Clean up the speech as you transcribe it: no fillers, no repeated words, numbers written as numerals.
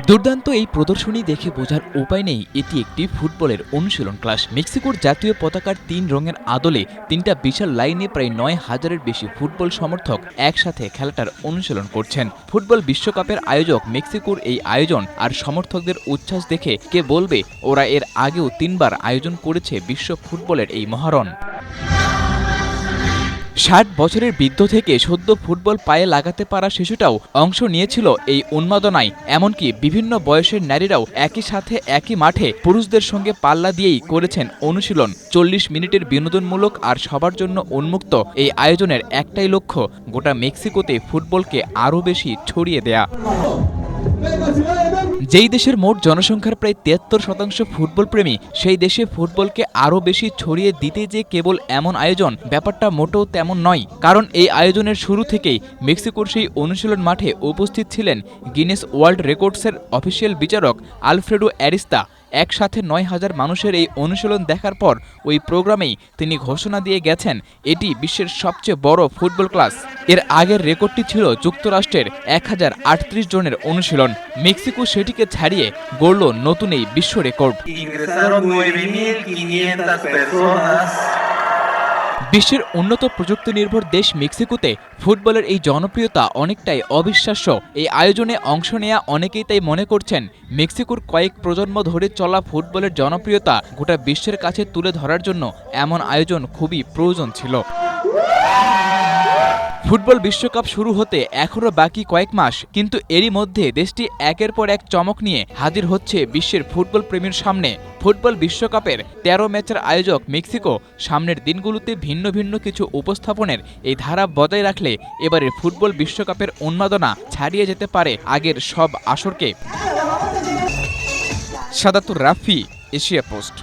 দুর্দান্ত এই প্রদর্শনী দেখে বোঝার উপায় নেই এটি একটি ফুটবলের অনুশীলন ক্লাস। মেক্সিকোর জাতীয় পতাকার ৩ রঙের আদলে ৩টা বিশাল লাইনে প্রায় ৯,০০০-এর বেশি ফুটবল সমর্থক একসাথে খেলাটার অনুশীলন করছেন। ফুটবল বিশ্বকাপের আয়োজক মেক্সিকোর এই আয়োজন আর সমর্থকদের উচ্ছ্বাস দেখে কে বলবে ওরা এর আগেও ৩বার আয়োজন করেছে বিশ্ব ফুটবলের এই মহারণ। ৬০ বছরের বৃদ্ধ থেকে সদ্য ফুটবল পায়ে লাগাতে পারা শিশুটাও অংশ নিয়েছিল এই উন্মাদনায়। এমনকি বিভিন্ন বয়সের নারীরাও একই সাথে একই মাঠে পুরুষদের সঙ্গে পাল্লা দিয়েই করেছেন অনুশীলন। ৪০ মিনিটের বিনোদনমূলক আর সবার জন্য উন্মুক্ত এই আয়োজনের একটাই লক্ষ্য, গোটা মেক্সিকোতে ফুটবলকে আরও বেশি ছড়িয়ে দেয়া। যেই দেশের মোট জনসংখ্যার প্রায় ৭৩% ফুটবল প্রেমী, সেই দেশে ফুটবলকে আরও বেশি ছড়িয়ে দিতে যে কেবল এমন আয়োজন, ব্যাপারটা মোটেও তেমন নয়। কারণ এই আয়োজনের শুরু থেকেই মেক্সিকোর সেই অনুশীলন মাঠে উপস্থিত ছিলেন গিনেস ওয়ার্ল্ড রেকর্ডসের অফিসিয়াল বিচারক আলফ্রেডো অ্যারিস্তা। একসাথে ৯,০০০ মানুষের এই অনুশীলন দেখার পর ওই প্রোগ্রামেই তিনি ঘোষণা দিয়ে গেছেন এটি বিশ্বের সবচেয়ে বড় ফুটবল ক্লাস। এর আগের রেকর্ডটি ছিল যুক্তরাষ্ট্রের ১,০৩৮ জনের অনুশীলন। মেক্সিকো সেটিকে ছাড়িয়ে গড়ল নতুন এই বিশ্ব রেকর্ড। বিশ্বের উন্নত প্রযুক্তি নির্ভর দেশ মেক্সিকোতে ফুটবলের এই জনপ্রিয়তা অনেকটাই অবিশ্বাস্য। এই আয়োজনে অংশ নেয়া অনেকেই তাই মনে করছেন মেক্সিকোর কয়েক প্রজন্ম ধরে চলা ফুটবলের জনপ্রিয়তা গোটা বিশ্বের কাছে তুলে ধরার জন্য এমন আয়োজন খুবই প্রয়োজন ছিল। ফুটবল বিশ্বকাপ শুরু হতে এখনও বাকি কয়েক মাস, কিন্তু এরই মধ্যে দেশটি একের পর এক চমক নিয়ে হাজির হচ্ছে বিশ্বের ফুটবল প্রেমীর সামনে। ফুটবল বিশ্বকাপের ১৩ ম্যাচের আয়োজক মেক্সিকো সামনের দিনগুলোতে ভিন্ন ভিন্ন কিছু উপস্থাপনের এই ধারা বজায় রাখলে এবারের ফুটবল বিশ্বকাপের উন্মাদনা ছাড়িয়ে যেতে পারে আগের সব আসরকে। সাদাতুর রাফি, এশিয়া পোস্ট।